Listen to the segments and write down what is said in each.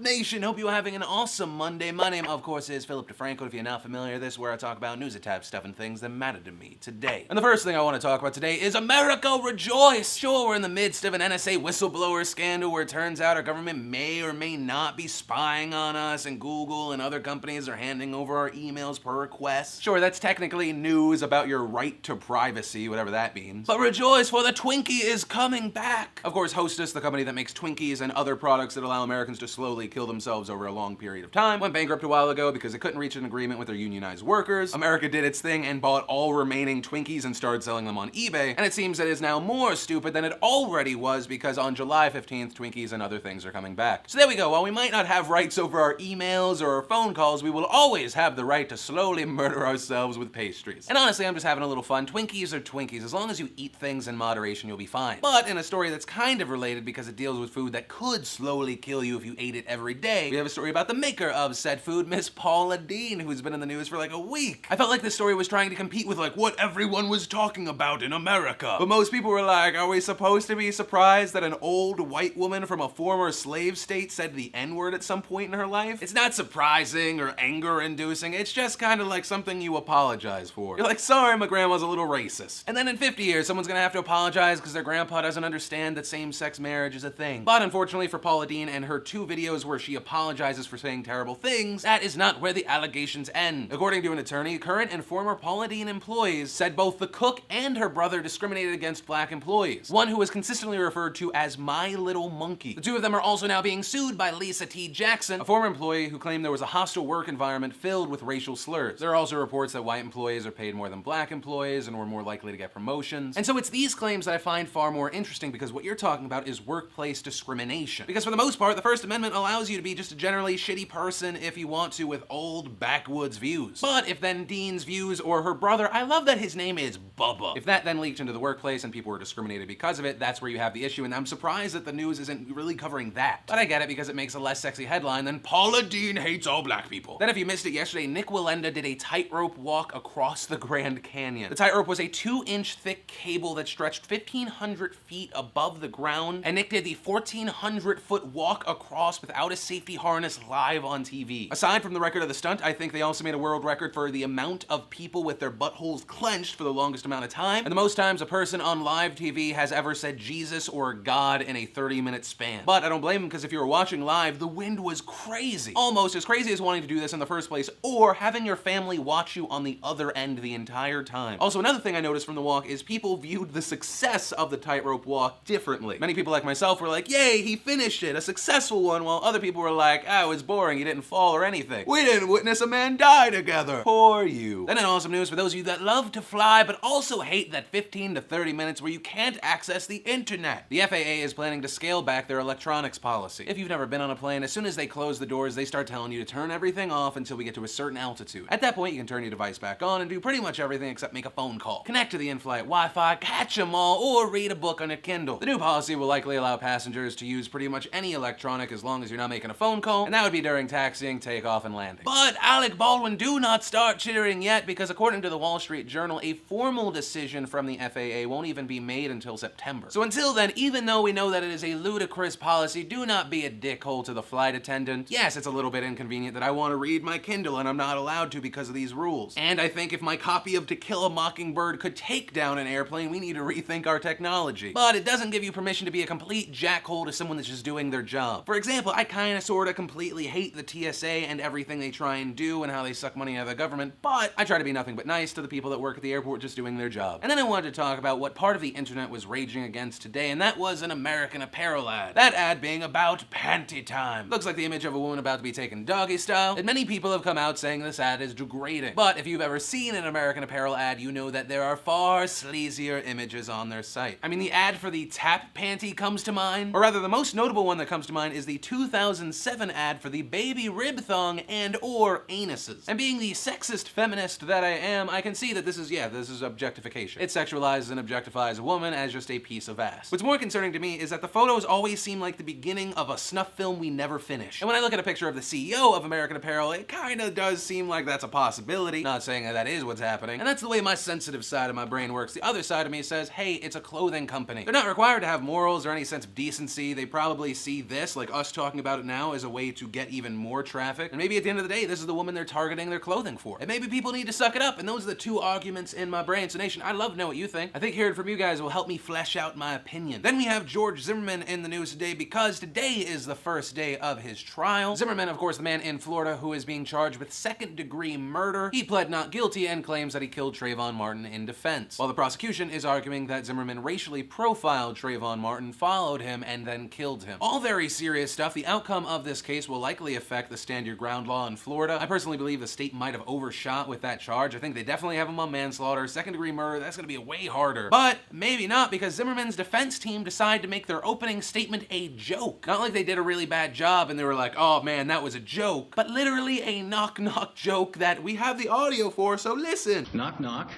Nation, hope you're having an awesome Monday. My name, of course, is Philip DeFranco. If you're not familiar, this is where I talk about news type stuff and things that matter to me today. And the first thing I want to talk about today is America rejoice! Sure, we're in the midst of an NSA whistleblower scandal where it turns out our government may or may not be spying on us, and Google and other companies are handing over our emails per request. Sure, that's technically news about your right to privacy, whatever that means. But rejoice, for the Twinkie is coming back! Of course, Hostess, the company that makes Twinkies and other products that allow Americans to slowly kill themselves over a long period of time, went bankrupt a while ago because it couldn't reach an agreement with their unionized workers. America did its thing and bought all remaining Twinkies and started selling them on eBay, and it seems that it is now more stupid than it already was because on July 15th, Twinkies and other things are coming back. So there we go. While we might not have rights over our emails or our phone calls, we will always have the right to slowly murder ourselves with pastries. And honestly, I'm just having a little fun. Twinkies are Twinkies. As long as you eat things in moderation, you'll be fine. But in a story that's kind of related because it deals with food that could slowly kill you if you ate it every day, we have a story about the maker of said food, Miss Paula Deen, who's been in the news for like a week. I felt like this story was trying to compete with like what everyone was talking about in America. But most people were like, are we supposed to be surprised that an old white woman from a former slave state said the N-word at some point in her life? It's not surprising or anger-inducing. It's just kind of like something you apologize for. You're like, sorry, my grandma's a little racist. And then in 50 years, someone's gonna have to apologize because their grandpa doesn't understand that same-sex marriage is a thing. But unfortunately for Paula Deen and her 2 videos where she apologizes for saying terrible things, that is not where the allegations end. According to an attorney, current and former Paula Deen employees said both the cook and her brother discriminated against black employees, one who was consistently referred to as my little monkey. The 2 of them are also now being sued by Lisa T. Jackson, a former employee who claimed there was a hostile work environment filled with racial slurs. There are also reports that white employees are paid more than black employees and were more likely to get promotions. And so it's these claims that I find far more interesting because what you're talking about is workplace discrimination. Because for the most part, the First Amendment allows you to be just a generally shitty person if you want to with old backwoods views. But if then Dean's views or her brother, I love that his name is Bubba, if that then leaked into the workplace and people were discriminated because of it, that's where you have the issue, and I'm surprised that the news isn't really covering that. But I get it because it makes a less sexy headline than Paula Deen hates all black people. Then if you missed it yesterday, Nick Wallenda did a tightrope walk across the Grand Canyon. The tightrope was a 2-inch thick cable that stretched 1,500 feet above the ground, and Nick did the 1,400-foot walk across without a safety harness live on TV. Aside from the record of the stunt, I think they also made a world record for the amount of people with their buttholes clenched for the longest amount of time, and the most times a person on live TV has ever said Jesus or God in a 30-minute span. But I don't blame him because if you were watching live, the wind was crazy. Almost as crazy as wanting to do this in the first place or having your family watch you on the other end the entire time. Also, another thing I noticed from the walk is people viewed the success of the tightrope walk differently. Many people like myself were like, yay, he finished it, a successful one, while other people were like, oh, it was boring, he didn't fall or anything. We didn't witness a man die together. Poor you. Then in awesome news for those of you that love to fly but also hate that 15 to 30 minutes where you can't access the internet. The FAA is planning to scale back their electronics policy. If you've never been on a plane, as soon as they close the doors, they start telling you to turn everything off until we get to a certain altitude. At that point, you can turn your device back on and do pretty much everything except make a phone call, connect to the in-flight Wi-Fi, catch them all, or read a book on a Kindle. The new policy will likely allow passengers to use pretty much any electronic as long as you're not making a phone call, and that would be during taxiing, takeoff, and landing. But Alec Baldwin, do not start cheering yet, because according to the Wall Street Journal, a formal decision from the FAA won't even be made until September. So until then, even though we know that it is a ludicrous policy, do not be a dickhole to the flight attendant. Yes, it's a little bit inconvenient that I want to read my Kindle and I'm not allowed to because of these rules. And I think if my copy of To Kill a Mockingbird could take down an airplane, we need to rethink our technology. But it doesn't give you permission to be a complete jackhole to someone that's just doing their job. For example, I kinda sorta completely hate the TSA and everything they try and do and how they suck money out of the government, but I try to be nothing but nice to the people that work at the airport just doing their job. And then I wanted to talk about what part of the internet was raging against today, and that was an American Apparel ad. That ad being about panty time. Looks like the image of a woman about to be taken doggy style, and many people have come out saying this ad is degrading. But if you've ever seen an American Apparel ad, you know that there are far sleazier images on their site. I mean, the ad for the tap panty comes to mind, or rather the most notable one that comes to mind is the 2007 ad for the baby rib thong and or anuses. And being the sexist feminist that I am, I can see that this is objectification. It sexualizes and objectifies a woman as just a piece of ass. What's more concerning to me is that the photos always seem like the beginning of a snuff film we never finish. And when I look at a picture of the CEO of American Apparel, it kinda does seem like that's a possibility. Not saying that is what's happening. And that's the way my sensitive side of my brain works. The other side of me says, hey, it's a clothing company. They're not required to have morals or any sense of decency. They probably see this, like us talking about about it now as a way to get even more traffic. And maybe at the end of the day, this is the woman they're targeting their clothing for. And maybe people need to suck it up. And those are the two arguments in my brain. So Nation, I'd love to know what you think. I think hearing from you guys will help me flesh out my opinion. Then we have George Zimmerman in the news today because today is the first day of his trial. Zimmerman, of course, the man in Florida who is being charged with second-degree murder. He pled not guilty and claims that he killed Trayvon Martin in defense, while the prosecution is arguing that Zimmerman racially profiled Trayvon Martin, followed him, and then killed him. All very serious stuff. The outcome of this case will likely affect the stand your ground law in Florida. I personally believe the state might have overshot with that charge. I think they definitely have him on manslaughter. Second-degree murder, that's gonna be way harder. But maybe not, because Zimmerman's defense team decided to make their opening statement a joke. Not like they did a really bad job and they were like, oh man, that was a joke, but literally a knock-knock joke that we have the audio for, so listen. Knock, knock.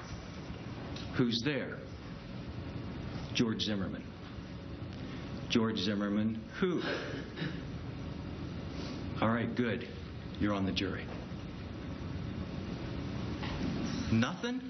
Who's there? George Zimmerman. George Zimmerman, who? All right, good. You're on the jury. Nothing?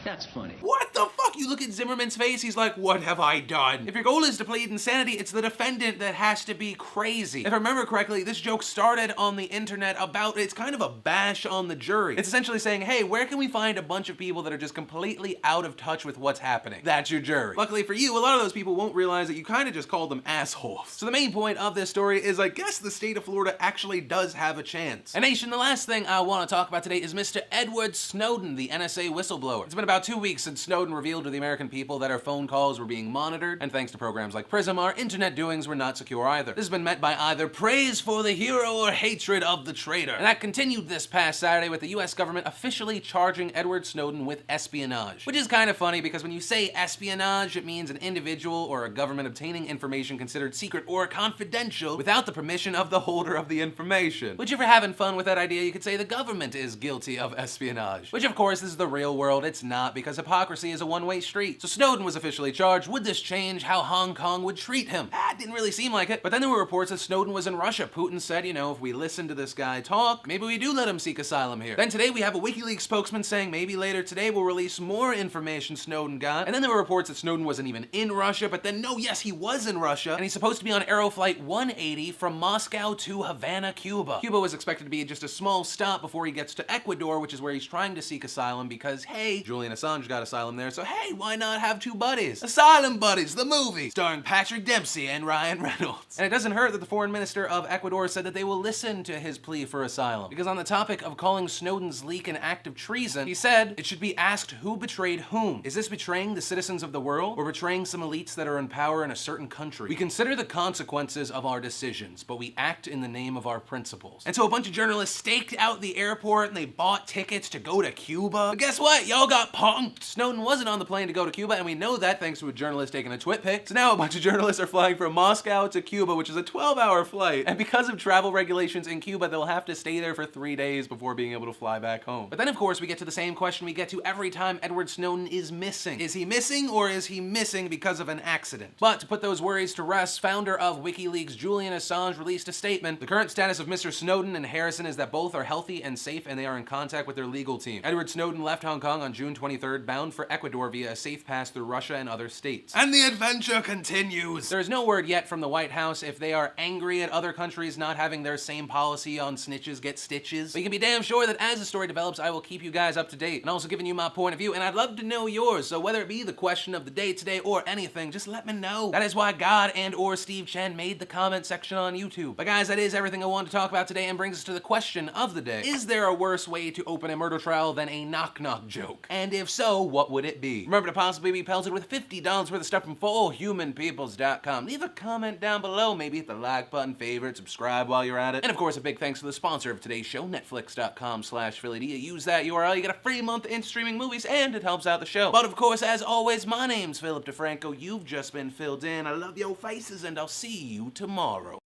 That's funny. What the fuck? You look at Zimmerman's face, he's like, what have I done? If your goal is to plead insanity, it's the defendant that has to be crazy. If I remember correctly, this joke started on the internet about, it's kind of a bash on the jury. It's essentially saying, hey, where can we find a bunch of people that are just completely out of touch with what's happening? That's your jury. Luckily for you, a lot of those people won't realize that you kind of just called them assholes. So the main point of this story is, I guess the state of Florida actually does have a chance. And Nation, the last thing I want to talk about today is Mr. Edward Snowden, the NSA whistleblower. It's been about 2 weeks since Snowden revealed to the American people that our phone calls were being monitored, and thanks to programs like Prism, our internet doings were not secure either. This has been met by either praise for the hero or hatred of the traitor. And that continued this past Saturday with the US government officially charging Edward Snowden with espionage. Which is kind of funny because when you say espionage, it means an individual or a government obtaining information considered secret or confidential without the permission of the holder of the information. Which, if you're having fun with that idea, you could say the government is guilty of espionage. Which, of course, is the real world. It's not, because hypocrisy is a one-way street. So Snowden was officially charged. Would this change how Hong Kong would treat him? It didn't really seem like it. But then there were reports that Snowden was in Russia. Putin said, you know, if we listen to this guy talk, maybe we do let him seek asylum here. Then today we have a WikiLeaks spokesman saying maybe later today we'll release more information Snowden got. And then there were reports that Snowden wasn't even in Russia, but then no, yes, he was in Russia, and he's supposed to be on Aeroflight 180 from Moscow to Havana, Cuba. Cuba was expected to be just a small stop before he gets to Ecuador, which is where he's trying to seek asylum because, hey, Julian Assange got asylum there, so hey, why not have two buddies? Asylum Buddies, the movie, starring Patrick Dempsey and Ryan Reynolds. And it doesn't hurt that the foreign minister of Ecuador said that they will listen to his plea for asylum, because on the topic of calling Snowden's leak an act of treason, he said it should be asked who betrayed whom. Is this betraying the citizens of the world, or betraying some elites that are in power in a certain country? We consider the consequences of our decisions, but we act in the name of our principles. And so a bunch of journalists staked out the airport and they bought tickets to go to Cuba. But guess what? Y'all got punked. Snowden wasn't on the plane to go to Cuba, and we know that thanks to a journalist taking a twit pic. So now a bunch of journalists are flying from Moscow to Cuba, which is a 12-hour flight. And because of travel regulations in Cuba, they'll have to stay there for 3 days before being able to fly back home. But then, of course, we get to the same question we get to every time Edward Snowden is missing. Is he missing, or is he missing because of an accident? But to put those worries to rest, founder of WikiLeaks, Julian Assange, released a statement. The current status of Mr. Snowden and Harrison is that both are healthy and safe, and they are in contact with their legal team. Edward Snowden left Hong Kong on June 23rd, bound for Ecuador via a safe pass through Russia and other states. And the adventure continues. There is no word yet from the White House if they are angry at other countries not having their same policy on snitches get stitches. But you can be damn sure that as the story develops, I will keep you guys up to date, and also giving you my point of view, and I'd love to know yours. So whether it be the question of the day today or anything, just let me know. That is why God and or Steve Chen made the comment section on YouTube. But guys, that is everything I wanted to talk about today, and brings us to the question of the day. Is there a worse way to open a murder trial than a knock-knock joke? And if so, what would it be? Remember to possibly be pelted with $50 worth of stuff from FullHumanPeoples.com. Leave a comment down below, maybe hit the like button, favorite, subscribe while you're at it. And of course, a big thanks to the sponsor of today's show, Netflix.com/PhillyD. You use that URL, you get a free month in streaming movies, and it helps out the show. But of course, as always, my name's Philip DeFranco. You've just been filled in. I love your faces, and I'll see you tomorrow.